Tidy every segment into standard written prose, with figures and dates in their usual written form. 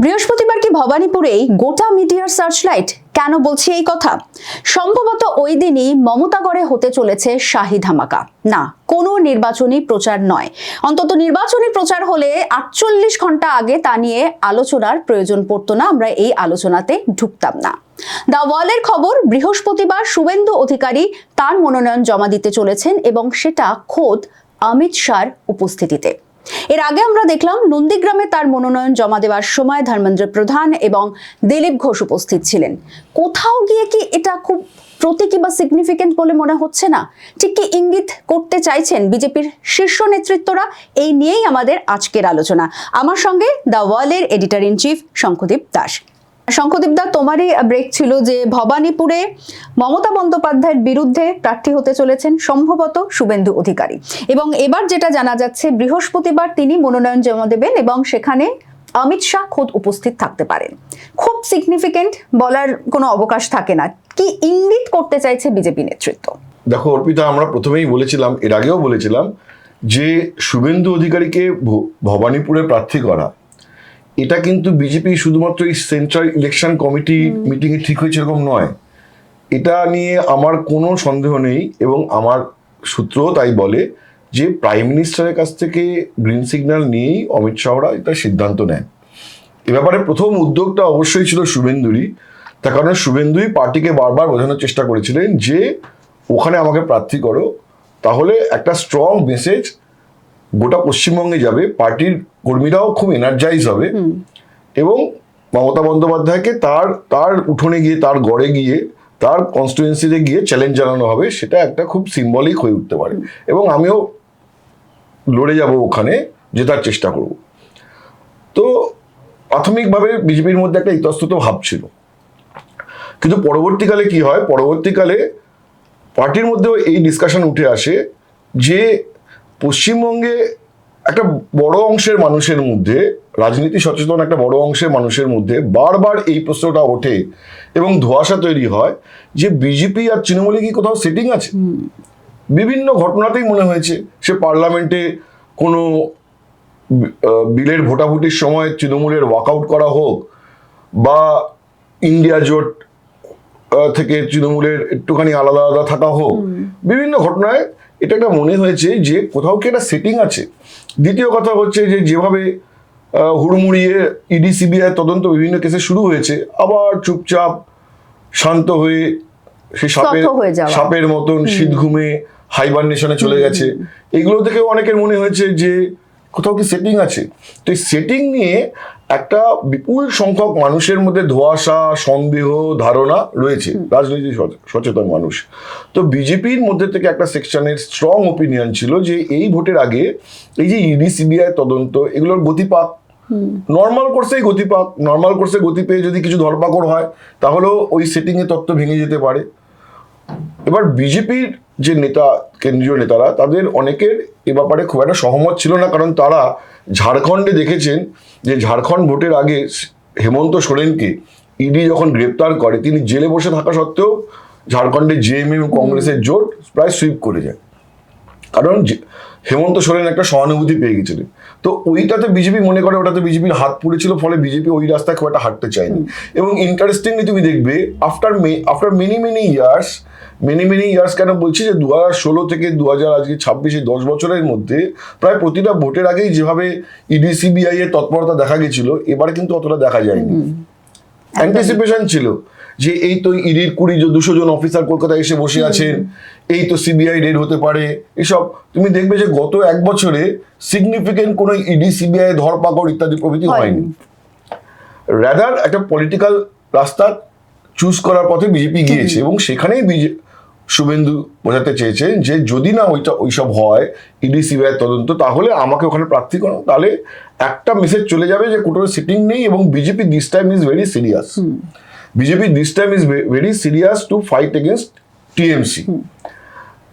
বৃহস্পতিবার কি ভবানীপুরেই গোটা মিডিয়ার সার্চলাইট? কেন বলছি এই কথা? সম্ভবত ওই দিনই মমতাগড়ে হতে চলেছে শাহী ধামাকা। না, কোনো নির্বাচনী প্রচার নয়, অন্তত নির্বাচনী প্রচার হলে 48 ঘন্টা আগে তা নিয়ে আলোচনার প্রয়োজন পড়তো না, আমরা এই আলোচনাতে ঢুকতাম না। দ্য ওয়ালের খবর, বৃহস্পতিবার শুভেন্দু অধিকারী তার মনোনয়ন জমা দিতে চলেছেন এবং সেটা খোদ অমিত শাহর উপস্থিতিতে। এর আগে আমরা দেখলাম নন্দীগ্রামে তার মনোনয়ন জমা দেওয়ার সময় ধর্মেন্দ্র প্রধান এবং দিলীপ ঘোষ উপস্থিত ছিলেন। কোথাও গিয়ে কি এটা খুব প্রতীকী বা সিগনিফিকেন্ট বলে মনে হচ্ছে না? ঠিক কি ইঙ্গিত করতে চাইছেন বিজেপির শীর্ষ নেতৃত্বরা? এই নিয়েই আমাদের আজকের আলোচনা। আমার সঙ্গে দ্য ওয়ালের editor in chief Shankhadeep Das. Shankhadeep দা, তোমারই ব্রেক ছিল যে ভবানীপুরে মমতা বন্দ্যোপাধ্যায়ের বিরুদ্ধে প্রার্থী হতে চলেছেন সম্ভবত শুভেন্দু অধিকারী, এবং এবার যেটা জানা যাচ্ছে বৃহস্পতিবার তিনি মনোনয়ন জমা দেবেন এবং সেখানে অমিত শাহ খোদ উপস্থিত থাকতে পারেন। খুব সিগনিফিকেন্ট বলার কোনো অবকাশ থাকে না। কি ইঙ্গিত করতে চাইছে বিজেপি নেতৃত্ব? দেখো অর্পিতা, আমরা প্রথমেই বলেছিলাম, এর আগেও বলেছিলাম যে শুভেন্দু অধিকারীকে ভবানীপুরে প্রার্থী করা, এটা কিন্তু বিজেপি শুধুমাত্র এই সেন্ট্রাল ইলেকশন কমিটি মিটিংয়ে ঠিক হয়েছে এরকম নয়। এটা নিয়ে আমার কোনো সন্দেহ নেই এবং আমার সূত্র তাই বলে যে প্রাইম মিনিস্টারের কাছ থেকে গ্রিন সিগন্যাল নিয়েই অমিত শাহরা এটা সিদ্ধান্ত নেন। এ ব্যাপারে প্রথম উদ্যোগটা অবশ্যই ছিল শুভেন্দুরই, তার কারণে শুভেন্দুই পার্টিকে বারবার বোঝানোর চেষ্টা করেছিলেন যে ওখানে আমাকে প্রার্থী করো, তাহলে একটা স্ট্রং মেসেজ গোটা পশ্চিমবঙ্গে যাবে, পার্টির কর্মীরাও খুব এনার্জাইজ হবে এবং মমতা বন্দ্যোপাধ্যায়কে তার উঠোনে গিয়ে, তার গড়ে গিয়ে, তার কনস্টিটুয়েন্সিতে গিয়ে চ্যালেঞ্জ জানানো হবে। সেটা একটা খুব সিম্বলিক হয়ে উঠতে পারে এবং আমিও লড়ে যাব ওখানে, জেতার চেষ্টা করব। তো প্রাথমিকভাবে বিজেপির মধ্যে একটা ইতস্তত ভাব ছিল, কিন্তু পরবর্তীকালে কি হয়, পরবর্তীকালে পার্টির মধ্যেও এই ডিসকাশন উঠে আসে যে পশ্চিমবঙ্গে একটা বড় অংশের মানুষের মধ্যে, রাজনীতি সচেতন একটা বড় অংশের মানুষের মধ্যে বারবার এই প্রশ্নটা ওঠে এবং ধোঁয়াশা তৈরি হয় যে বিজেপি আর তৃণমূলে কি কোথাও সেটিং আছে। বিভিন্ন ঘটনাতেই মনে হয়েছে, সে পার্লামেন্টে কোনো বিলের ভোটাভুটির সময় তৃণমূলের ওয়াকআউট করা হোক, বা ইন্ডিয়া জোট থেকে তৃণমূলের একটুখানি আলাদা আলাদা থাকা হোক, বিভিন্ন ঘটনায় এটা একটা মনে হয়েছে যে কোথাও কি একটা সেটিং আছে। দ্বিতীয় কথা হচ্ছে যে যেভাবে হুড়মুড়িয়ে ইডি সিবিআই তদন্ত বিভিন্ন কেসে শুরু হয়েছে, আবার চুপচাপ শান্ত হয়ে সে সাপের মতন শীত ঘুমে হাইবারনেশনে চলে গেছে, এগুলো থেকেও অনেকের মনে হয়েছে যে কোথাও কি সেটিং আছে। তো এই সেটিং নিয়ে একটা বিপুল সংখ্যক মানুষের মধ্যে ধোঁয়াশা, সন্দেহ, ধারণা রয়েছে, রাজনীতি সচেতন মানুষ। তো বিজেপির মধ্যে থেকে একটা সেকশনের স্ট্রং ওপিনিয়ন ছিল যে এই ভোটের আগে এই যে ইডি সিবিআই তদন্ত, এগুলোর গতি পাক, নর্মাল কোর্সেই গতি পাক, নর্মাল কোর্সে গতি পেয়ে যদি কিছু ধরপাকড় হয় তাহলেও ওই সেটিংয়ে তত্ত্ব ভেঙে যেতে পারে। এবার বিজেপির যে নেতা, কেন্দ্রীয় নেতারা, তাদের অনেকের এ ব্যাপারে খুব একটা সহমত ছিল না, কারণ তারা ঝাড়খণ্ডে দেখেছেন যে ঝাড়খণ্ড ভোটের আগে হেমন্ত সোরেনকে ইডি যখন গ্রেপ্তার করে, তিনি জেলে বসে থাকা সত্ত্বেও ঝাড়খণ্ডে জেএমএম কংগ্রেসের জোট প্রায় সুইপ করে যায়, কারণ হেমন্ত সোরেন একটা সহানুভূতি পেয়ে গেছিলেন। তো ওইটাতে বিজেপি মনে করে ওটাতে বিজেপির হাত পুড়েছিল, ফলে বিজেপি ওই রাস্তায় খুব একটা হাঁটতে চায়নি। এবং ইন্টারেস্টিংলি তুমি দেখবে আফটার মেনি ইয়ার্স, কেন বলছি যে 2016 থেকে 2026 10 বছরের মধ্যে প্রায় প্রতিটা ভোটের আগেই যেভাবে ইডি সিবিআই এর তৎপরতা দেখা গেছিল, এবারে কিন্তু অতটা দেখা যায়নি। অ্যান্টিসিপেশন ছিল যে এই তো ইডির 200 জন অফিসার কলকাতায় এসে বসে আছেন, এই তো সিবিআই রেড হতে পারে, এসব। তুমি দেখবে যে গত 1 বছরে সিগনিফিকেন্ট কোনো ইডি সিবিআই ধরপাকড় ইত্যাদি প্রভৃতি হয়নি। রাদার একটা পলিটিক্যাল রাস্তা চুজ করার পথে বিজেপি গিয়েছে এবং সেখানেই শুভেন্দু বোঝাতে চেয়েছেন যে যদি না ওইসব হয় ইডি সিবিআই তদন্ত, তাহলে আমাকে ওখানে প্রার্থী করো, তাহলে একটা মেসেজ চলে যাবে যে কোনো সিটিং নেই এবং BJP this time is very serious. BJP this time is very serious to fight against TMC.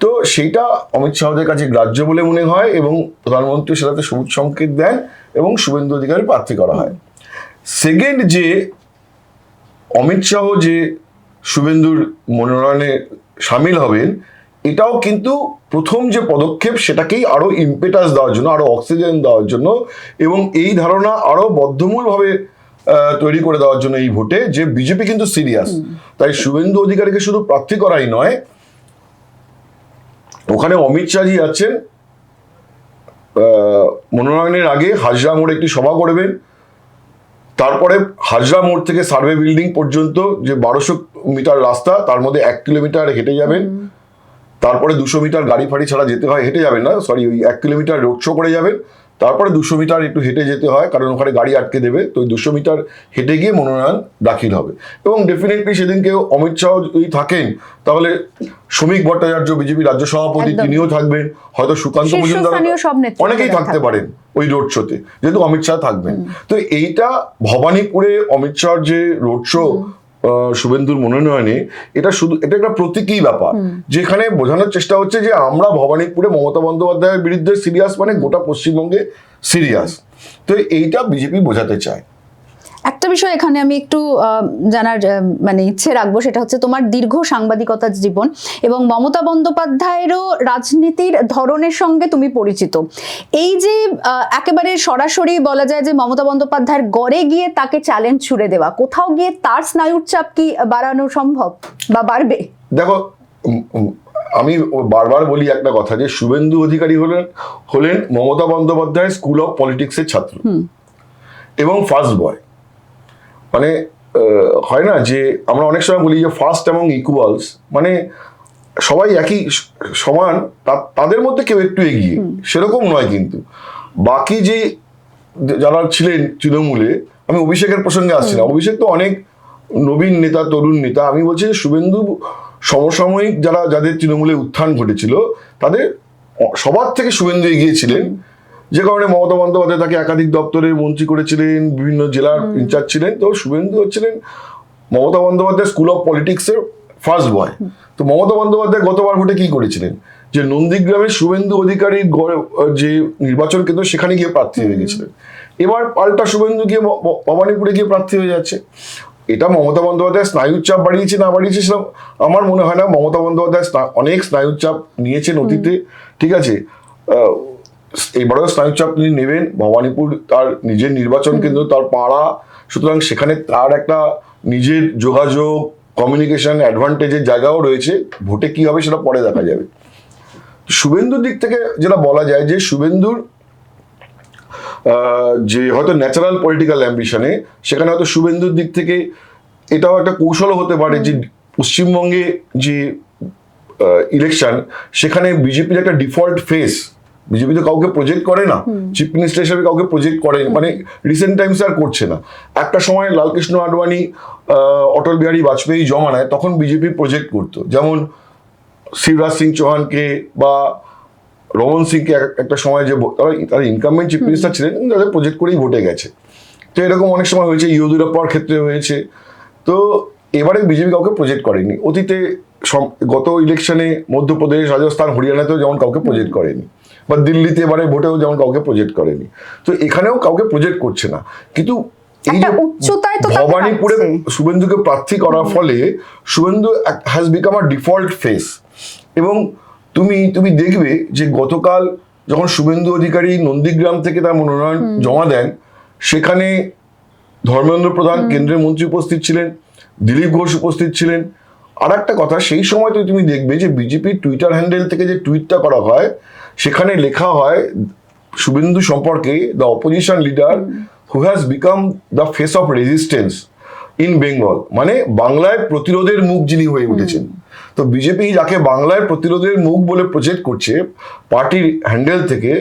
তো সেইটা অমিত শাহদের কাছে গ্রাহ্য বলে মনে হয় এবং প্রধানমন্ত্রী সেটাতে সবুজ সংকেত দেন এবং শুভেন্দু অধিকারী প্রার্থী করা হয়। সেকেন্ড, যে অমিত শাহ যে শুভেন্দুর মনোনয়নে সামিল হবেন, এটাও কিন্তু প্রথম যে পদক্ষেপ সেটাকেই আরো ইম্পেটাস দেওয়ার জন্য, আরো অক্সিজেন দেওয়ার জন্য এবং এই ধারণা আরো বদ্ধমূলভাবে তৈরি করে দেওয়ার জন্য এই ভোটে যে বিজেপি কিন্তু সিরিয়াস। তাই শুভেন্দু অধিকারীকে শুধু প্রার্থী করাই নয়, ওখানে অমিত শাহজি আছেন, মনোনয়নের আগে হাজরা মোড়ে একটি সভা করবেন, তারপরে হাজরা মোড় থেকে সার্ভে বিল্ডিং পর্যন্ত যে 1200 মিটার রাস্তা, তার মধ্যে 1 কিলোমিটার হেঁটে যাবেন, তারপরে 200 মিটার গাড়ি ফাড়ি ছাড়া যেতে হয়, হেঁটে যাবেন না সরি, ওই 1 কিলোমিটার রোড শো করে যাবেন, তারপরে 200 মিটার একটু হেঁটে যেতে হয় কারণ ওখানে গাড়ি আটকে দেবে, তো 200 মিটার হেঁটে গিয়ে মনোনয়ন দাখিল হবে। এবং ডেফিনেটলি সেদিনকে অমিত শাহ যদি থাকেন তাহলে শ্রমিক ভট্টাচার্য বিজেপি রাজ্য সভাপতি একদম। তিনিও থাকবেন, হয়তো সুকান্ত মজুমদার, শীর্ষস্থানীয় সব নেতৃত্ব অনেকেই থাকতে থাকবেন। পারেন ওই রোড শোতে, যেহেতু অমিত শাহ থাকবেন। তো এইটা ভবানীপুরে অমিত শাহর যে রোড শো শুভেন্দুর মনোনয়নে, এটা একটা প্রতীকী ব্যাপার, যেখানে বোঝানোর চেষ্টা হচ্ছে যে আমরা ভবানীপুরে মমতা বন্দ্যোপাধ্যায়ের বিরুদ্ধে সিরিয়াস, মানে গোটা পশ্চিমবঙ্গে সিরিয়াস। তো এইটা বিজেপি বোঝাতে চায়। একটা বিষয় এখানে আমি একটু জানার মানে ইচ্ছে রাখবো, সেটা হচ্ছে তোমার দীর্ঘ সাংবাদিকতার জীবন এবং মমতা বন্দ্যোপাধ্যায়েরও রাজনীতির ধরনের সঙ্গে তুমি পরিচিত। এই যে একেবারে সরাসরি বলা যায় যে মমতা বন্দ্যোপাধ্যায়ের গড়ে গিয়ে তাকে চ্যালেঞ্জ ছুড়ে দেওয়া, কোথাও গিয়ে তার স্নায়ুর চাপ কি বাড়ানো সম্ভব বা বাড়বে? দেখো, আমি বারবার বলি একটা কথা, যে শুভেন্দু অধিকারী হলেন মমতা বন্দ্যোপাধ্যায় স্কুল অফ পলিটিক্সের ছাত্র এবং ফার্স্ট বয়। মানে হয় না যে আমরা অনেক সময় বলি যে ফার্স্ট এবং ইকুয়ালস, মানে সবাই একই সমান, তাদের মধ্যে কেউ একটু এগিয়ে, সেরকম নয়। কিন্তু বাকি যে যারা ছিলেন তৃণমূলে, আমি অভিষেকের প্রসঙ্গে আসছি না, অভিষেক তো অনেক নবীন নেতা, তরুণ নেতা। আমি বলছি যে শুভেন্দু সমসাময়িক যাদের তৃণমূলে উত্থান ঘটেছিল, তাদের সবার থেকে শুভেন্দু এগিয়েছিলেন, যে কারণে মমতা বন্দ্যোপাধ্যায় তাকে একাধিক দপ্তরের মন্ত্রী করেছিলেন, বিভিন্ন জেলার ইনচার্জ ছিলেন। তো শুভেন্দু হচ্ছিলেন মমতা বন্দ্যোপাধ্যায় স্কুল অফ পলিটিক্সের ফার্স্ট বয়। তো মমতা বন্দ্যোপাধ্যায় গতবার ভোটে কি করেছিলেন, যে নন্দীগ্রামের শুভেন্দু অধিকারীর যে নির্বাচন কেন্দ্র, সেখানে গিয়ে প্রার্থী হয়ে গেছিলেন। এবার পাল্টা শুভেন্দু গিয়ে ভবানীপুরে গিয়ে প্রার্থী হয়ে যাচ্ছে। এটা মমতা বন্দ্যোপাধ্যায় স্নায়ুর চাপ বাড়িয়েছে না বাড়িয়েছে সেটা আমার মনে হয় না। মমতা বন্দ্যোপাধ্যায় অনেক স্নায়ুর চাপ নিয়েছেন অতীতে, ঠিক আছে, এবারেও স্নায়ুর চাপ তিনি নেবেন। ভবানীপুর তার নিজের নির্বাচন কেন্দ্র, তার পাড়া, সুতরাং সেখানে তার একটা নিজের যোগাযোগ, কমিউনিকেশন অ্যাডভান্টেজের জায়গাও রয়েছে। ভোটে কি হবে সেটা পরে দেখা যাবে। শুভেন্দুর দিক থেকে যেটা বলা যায়, যে শুভেন্দুর যে হয়তো ন্যাচারাল পলিটিক্যাল অ্যাম্বিশনে, সেখানে হয়তো শুভেন্দুর দিক থেকে এটাও একটা কৌশলও হতে পারে যে পশ্চিমবঙ্গে যে ইলেকশন, সেখানে বিজেপির একটা ডিফল্ট ফেস, বিজেপি তো কাউকে প্রজেক্ট করে না, চিফ মিনিস্টার হিসেবে কাউকে প্রজেক্ট করে, মানে রিসেন্ট টাইমস আর করছে না। একটা সময় লালকৃষ্ণ আডবাণী, অটল বিহারী বাজপেয়ী জমানায় তখন বিজেপি প্রজেক্ট করতো, যেমন শিবরাজ সিং চৌহানকে বা রমন সিংকে একটা সময়, যে তারা ইনকামেন্ট চিফ মিনিস্টার ছিলেন, তাদের প্রজেক্ট করেই ভোটে গেছে। তো এরকম অনেক সময় হয়েছে, ইয়েদুরাপ্পার ক্ষেত্রে হয়েছে। তো এবারে বিজেপি কাউকে প্রজেক্ট করেনি। অতীতে গত ইলেকশনে মধ্যপ্রদেশ, রাজস্থান, হরিয়ানাতেও যেমন কাউকে প্রজেক্ট করেনি, বা দিল্লিতে এবারে ভোটেও যেমন কাউকে প্রজেক্ট করেনি। তো এখানেও কাউকে প্রজেক্ট করছে না। কিন্তু এই যে ভবানীপুরে শুভেন্দুকে প্রার্থী করার ফলে Suvendu has become a default face. এবং তুমি দেখবে যে গতকাল যখন শুভেন্দু অধিকারী নন্দীগ্রাম থেকে তার মনোনয়ন জমা দেন, সেখানে ধর্মেন্দ্র প্রধান কেন্দ্রের মন্ত্রী উপস্থিত ছিলেন, দিলীপ ঘোষ উপস্থিত ছিলেন। আর একটা কথা, সেই সময় তো তুমি দেখবে যে বিজেপির টুইটার হ্যান্ডেল থেকে যে টুইটটা করা হয়, সেখানে লেখা হয় শুভেন্দু সম্পর্কে, the opposition leader who has become the face of resistance in Bengal, মানে বাংলায় প্রতিরোধের মুখ যিনি হয়ে উঠেছেন। তো বিজেপি যাকে বাংলায় প্রতিরোধের মুখ বলে প্রজেক্ট করছে পার্টির হ্যান্ডেল থেকে,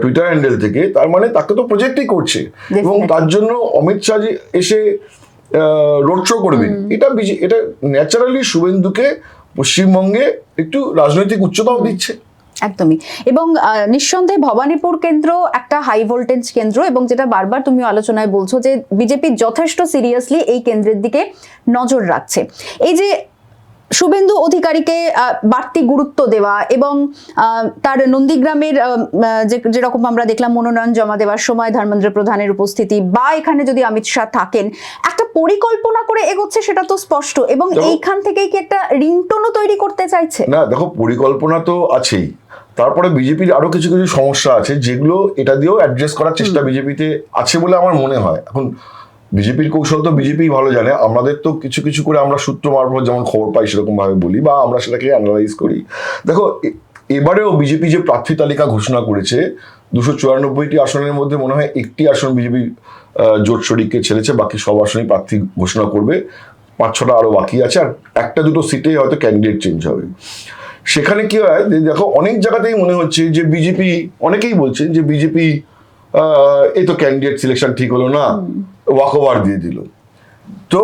টুইটার হ্যান্ডেল থেকে, তার মানে তাকে তো প্রজেক্টই করছে। এবং তার জন্য অমিত শাহ এসে রোড শো করবেন, এটা ন্যাচারালি শুভেন্দুকে পশ্চিমবঙ্গে একটু রাজনৈতিক উচ্চতাও দিচ্ছে। একদমই। এবং নিঃসন্দেহে ভবানীপুর কেন্দ্র একটা হাই ভোল্টেজ কেন্দ্র, এবং যেটা বারবার তুমি আলোচনায় বলছো যে বিজেপি যথেষ্ট সিরিয়াসলি এই কেন্দ্রের দিকে নজর রাখছে। এই যে শুভেন্দু অধিকারীকে বাড়তি গুরুত্ব দেওয়া এবং তার নন্দীগ্রামের যেরকম আমরা দেখলাম মনোনয়ন জমা দেওয়ার সময় ধর্মেন্দ্র প্রধানের উপস্থিতি, বা এখানে যদি অমিত শাহ থাকেন, একটা পরিকল্পনা করে এগোচ্ছে, সেটা তো স্পষ্ট। এবং এইখান থেকেই কি একটা রিংটোনও তৈরি করতে চাইছে? না, দেখো, পরিকল্পনা তো আছেই, তারপরে বিজেপির আরো কিছু কিছু সমস্যা আছে যেগুলো এটা দিয়েও অ্যাড্রেস করার চেষ্টা বিজেপিতে আছে বলে আমার মনে হয়। এখন বিজেপির কৌশল তো বিজেপি ভালো জানে, আমাদের তো কিছু কিছু করে আমরা সূত্র মারফত যেমন খবর পাই সেরকম ভাবে বলি বা আমরা সেটাকে অ্যানালাইজ করি। দেখো এবারেও বিজেপি যে প্রার্থী তালিকা ঘোষণা করেছে 294টি আসনের মধ্যে মনে হয় একটি আসন বিজেপি জোট শরিককে ছেড়েছে, বাকি সব আসনেই প্রার্থী ঘোষণা করবে। 5-6টা আরো বাকি আছে, আর 1-2 সিটে হয়তো ক্যান্ডিডেট চেঞ্জ হবে। সেখানে কি হয় যে দেখো অনেক জায়গাতেই মনে হচ্ছে যে বিজেপি, অনেকেই বলছেন যে বিজেপি এই তো ক্যান্ডিডেট সিলেকশন ঠিক হলো না, ওয়াকওভার দিয়ে দিল। তো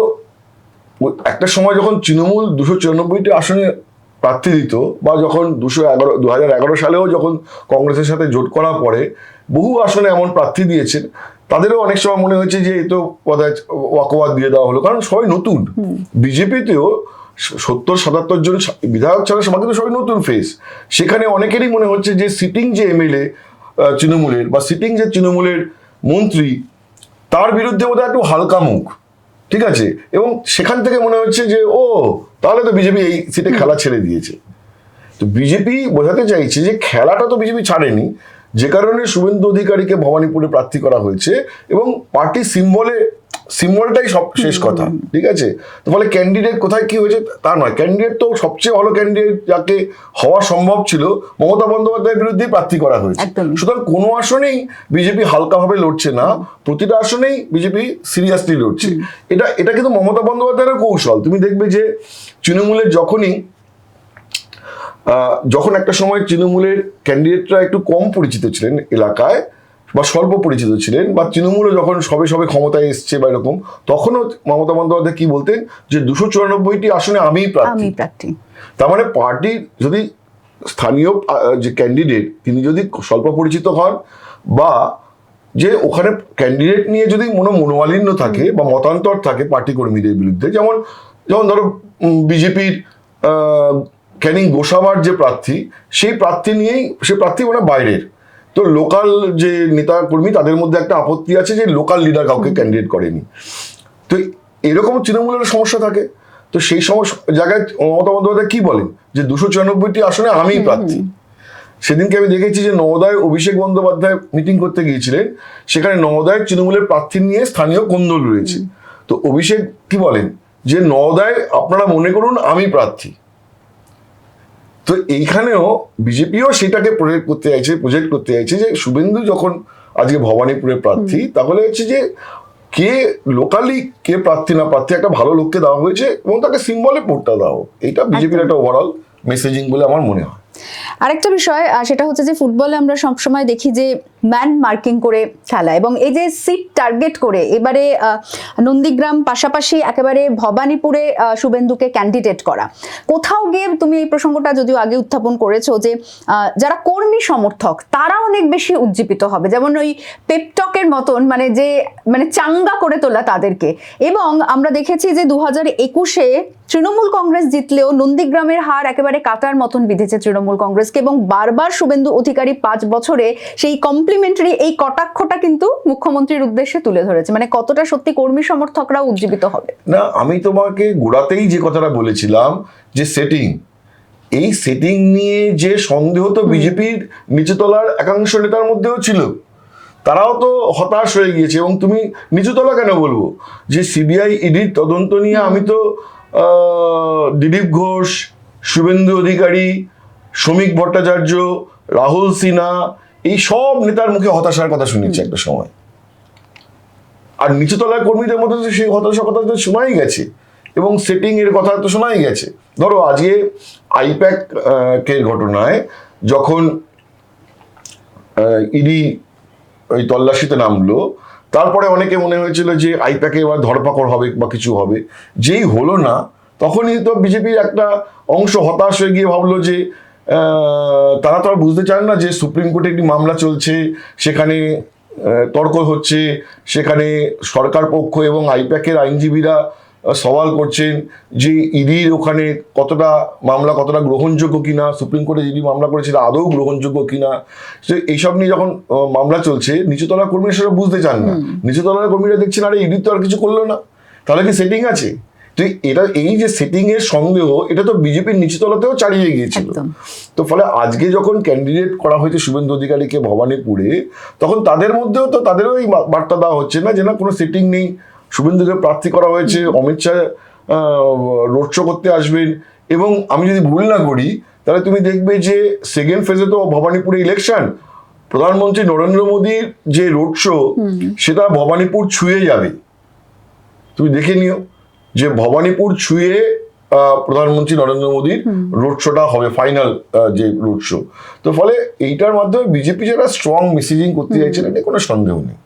একটা সময় যখন তৃণমূল 294টি আসনে প্রার্থী দিত, বা যখন 2011 সালেও যখন কংগ্রেসের সাথে জোট করার পরে বহু আসনে এমন প্রার্থী দিয়েছেন, তাদেরও অনেক সময় মনে হয়েছে যে এই তো বোধহয় ওয়াকওভার দিয়ে দেওয়া হলো, কারণ সবাই নতুন। বিজেপিতেও 70-77 জন বিধায়ক ছাড়া সবাই কিন্তু সবাই নতুন ফেস। সেখানে অনেকেরই মনে হচ্ছে যে সিটিং যে এমএলএ তৃণমূলের বা সিটিং যে তৃণমূলের মন্ত্রী, তার বিরুদ্ধে বোধহয় একটু হালকা মুখ, ঠিক আছে, এবং সেখান থেকে মনে হচ্ছে যে ও তাহলে তো বিজেপি এই সিটে খেলা ছেড়ে দিয়েছে। তো বিজেপি বোঝাতে চাইছে যে খেলাটা তো বিজেপি ছাড়েনি, যে কারণে শুভেন্দু অধিকারীকে ভবানীপুরে প্রার্থী করা হয়েছে, এবং পার্টি সিম্বলটাই সব শেষ কথা, ঠিক আছে। তো ফলে ক্যান্ডিডেট কোথায় কি হয়েছে তা নয়, ক্যান্ডিডেট তো সবচেয়ে ভালো ক্যান্ডিডেট যাকে হওয়া সম্ভব ছিল মমতা বন্দ্যোপাধ্যায়ের বিরুদ্ধেই প্রার্থী করা হয়েছে। সুতরাং কোনো আসনেই বিজেপি হালকাভাবে লড়ছে না, প্রতিটা আসনেই বিজেপি সিরিয়াসলি লড়ছে। এটা কিন্তু মমতা বন্দ্যোপাধ্যায়ের কৌশল। তুমি দেখবে যে তৃণমূলের যখন একটা সময় তৃণমূলের ক্যান্ডিডেটরা একটু কম পরিচিত ছিলেন এলাকায় বা স্বল্প পরিচিত ছিলেন, বা তৃণমূলও যখন সবে সবে ক্ষমতায় এসছে বা এরকম, তখনও মমতা বন্দ্যোপাধ্যায় কি বলতেন যে 294টি আসনে আমিই প্রার্থী। তার মানে পার্টির যদি স্থানীয় যে ক্যান্ডিডেট তিনি যদি স্বল্প পরিচিত হন, বা যে ওখানে ক্যান্ডিডেট নিয়ে যদি মনোমালিন্য থাকে বা মতান্তর থাকে পার্টি কর্মীদের বিরুদ্ধে, যেমন ধরো বিজেপির ক্যানিং গোসাবার যে প্রার্থী, সেই প্রার্থী নিয়েই, সে প্রার্থী মানে বাইরের, তো লোকাল যে নেতা কর্মী তাদের মধ্যে একটা আপত্তি আছে যে লোকাল লিডার কাউকে ক্যান্ডিডেট করেনি। তো এরকম তৃণমূলের সমস্যা থাকে। তো সেই জায়গায় মমতা বন্দ্যোপাধ্যায় কি বলেন যে 294টি আসনে আমিই প্রার্থী। সেদিনকে আমি দেখেছি যে নওদায় অভিষেক বন্দ্যোপাধ্যায় মিটিং করতে গিয়েছিলেন, সেখানে নওদায় তৃণমূলের প্রার্থী নিয়ে স্থানীয় কোন্দল রয়েছে। তো অভিষেক কি বলেন যে নওদায় আপনারা মনে করুন আমি প্রার্থী। তো এইখানেও বিজেপিও সেটাকে প্রজেক্ট করতে চাইছে যে শুভেন্দু যখন আজকে ভবানীপুরের প্রার্থী, তাহলে হচ্ছে যে কে লোকালি কে প্রার্থী না প্রার্থী একটা ভালো লোককে দেওয়া হয়েছে এবং তাকে সিম্বলে ভোটটা দাও। এটা বিজেপির একটা ওভারঅল মেসেজিং বলে আমার মনে হয়। আরেকটা বিষয় সেটা হচ্ছে যে ফুটবলে আমরা সবসময় দেখি যে ম্যান মার্কিং করে খেলা, এবং এই যে সিট টার্গেট করে এবারে নন্দীগ্রাম পাশাপাশি একেবারে ভবানীপুরে শুভেন্দুকে ক্যান্ডিডেট করা, কোথাও গিয়ে তুমি এই প্রসঙ্গটা যদিও আগে উত্থাপন করেছো যে যারা কর্মী সমর্থক তারা অনেক বেশি উজ্জীবিত হবে, যেমন ওই পেপটকের মতন, মানে চাঙ্গা করে তোলা তাদেরকে। এবং আমরা দেখেছি যে 2021-এ তৃণমূল কংগ্রেস জিতলেও নন্দীগ্রামের হার একেবারে কাটার মতন বিঁধেছে তৃণমূল কংগ্রেসকে, এবং বারবার শুভেন্দু অধিকারী 5 বছরে সেই কমপ্লিমেন্টারি এই কটাক্ষটা কিন্তু মুখ্যমন্ত্রীর উদ্দেশ্যে তুলে ধরেছে। মানে কতটা সত্যি কর্মী সমর্থকরা উজ্জীবিত হবে। না, আমি তোমাকে গোড়াতেই যে কথাটা বলেছিলাম যে এই সেটিং নিয়ে যে সন্দেহ তো বিজেপির নিচুতলার একাংশ নেতার মধ্যেও ছিল, তারাও তো হতাশ হয়ে গিয়েছে। এবং তুমি নিচুতলা কেন বলবো, যে সিবিআই ইডির তদন্ত নিয়ে আমি তো দিলীপ ঘোষ, শুভেন্দু অধিকারী, শ্রমিক ভট্টাচার্য, রাহুল সিনহা, এই সব নেতার মুখে হতাশার কথা শুনেছি একটা সময়। আর নিচুতলার কর্মীদের মধ্যে তো সেই হতাশার কথা তো শোনাই গেছে, এবং সেটিং এর কথা তো শোনাই গেছে। ধরো আজকে আইপ্যাক এর ঘটনায় যখন ইডি ওই তল্লাশিতে নামলো, তারপরে অনেকে মনে হয়েছিল যে আইপ্যাকে এবার ধরপাকড় হবে বা কিছু হবে। যেই হলো না, তখনই তো বিজেপির একটা অংশ হতাশ হয়ে গিয়ে ভাবলো যে তারা তো আর বুঝতে চান না যে সুপ্রিম কোর্টে একটি মামলা চলছে, সেখানে তর্ক হচ্ছে, সেখানে সরকার পক্ষ এবং আইপ্যাকের আইনজীবীরা সওয়াল করছেন যে ইডির ওখানে মামলা কতটা গ্রহণযোগ্য কিনা, সুপ্রিম কোর্টে ইডি মামলা করেছে আদৌ গ্রহণযোগ্য কিনা। এইসব নিয়ে যখন মামলা চলছে, নিচুতলার কর্মীরা সেটা বুঝতে চান না। নিচুতলার কর্মীরা দেখছেন আরে ইডি তো আর কিছু করলো না, তাহলে কি সেটিং আছে? তো এই যে সেটিং এর সন্দেহ, এটা তো বিজেপির নিচুতলাতেও চালিয়ে গিয়েছিল। তো ফলে আজকে যখন ক্যান্ডিডেট করা হয়েছে শুভেন্দু অধিকারীকে ভবানীপুরে, তখন তাদেরও এই বার্তা দেওয়া হচ্ছে না যে না কোনো সেটিং নেই, শুভেন্দুকে প্রার্থী করা হয়েছে, অমিত শাহ রোড শো করতে আসবেন, এবং আমি যদি ভুল না করি তাহলে তুমি দেখবে যে সেকেন্ড ফেজে তো ভবানীপুরে ইলেকশন, প্রধানমন্ত্রী নরেন্দ্র মোদীর যে রোড শো সেটা ভবানীপুর ছুঁয়ে যাবে। তুমি দেখে নিও যে ভবানীপুর ছুঁয়ে প্রধানমন্ত্রী নরেন্দ্র মোদীর রোড শোটা হবে, ফাইনাল যে রোড শো। তো ফলে এইটার মাধ্যমে বিজেপি যারা স্ট্রং মেসেজিং করতে চাইছেন, এটা কোনো সন্দেহ নেই।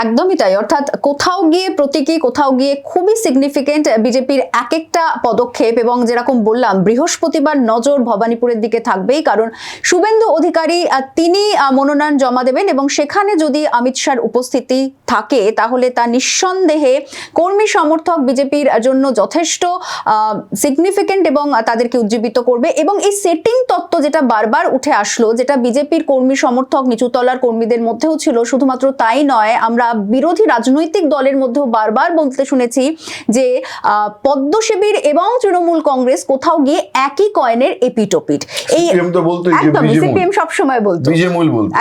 একদমই তাই, অর্থাৎ কোথাও গিয়ে প্রতীকী, কোথাও গিয়ে খুবই সিগনিফিকেন্ট বিজেপির এক একটা পদক্ষেপ। এবং যেরকম বললাম, বৃহস্পতিবার নজর ভবানীপুরের দিকে থাকবেই, কারণ শুভেন্দু অধিকারী তিনি মনোনয়ন জমা দেবেন এবং সেখানে যদি অমিত শাহর উপস্থিতি থাকে তাহলে তা নিঃসন্দেহে কর্মী সমর্থক বিজেপির জন্য যথেষ্ট সিগনিফিকেন্ট এবং তাদেরকে উজ্জীবিত করবে। এবং এই সেটিং তত্ত্ব যেটা বারবার উঠে আসলো, যেটা বিজেপির কর্মী সমর্থক নিচুতলার কর্মীদের মধ্যেও ছিল, শুধুমাত্র তাই নয়, আমরা বিরোধী রাজনৈতিক দলের মধ্যেও বারবার বলতে শুনেছি যে পদ্ম শিবির এবং তৃণমূল কংগ্রেস কোথাও গিয়ে একই কয়েনের এপিটোপিট। এই সিপিএম সবসময় বলতো,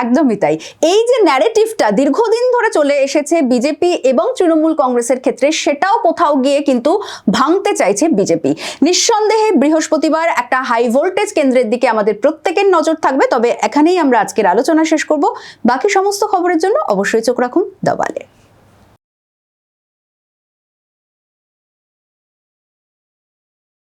একদমই তাই। এই যে ন্যারেটিভটা দীর্ঘদিন ধরে চলে এসেছে বিজেপি এবং তৃণমূল কংগ্রেসের ক্ষেত্রে, সেটাও কোথাও গিয়ে কিন্তু ভাঙতে চাইছে বিজেপি। নিঃসন্দেহে বৃহস্পতিবার একটা হাই ভোল্টেজ কেন্দ্রের দিকে আমাদের প্রত্যেকের নজর থাকবে। তবে এখানেই আমরা আজকের আলোচনা শেষ করব। বাকি সমস্ত খবরের জন্য অবশ্যই চোখ রাখুন দ্য ওয়ালে।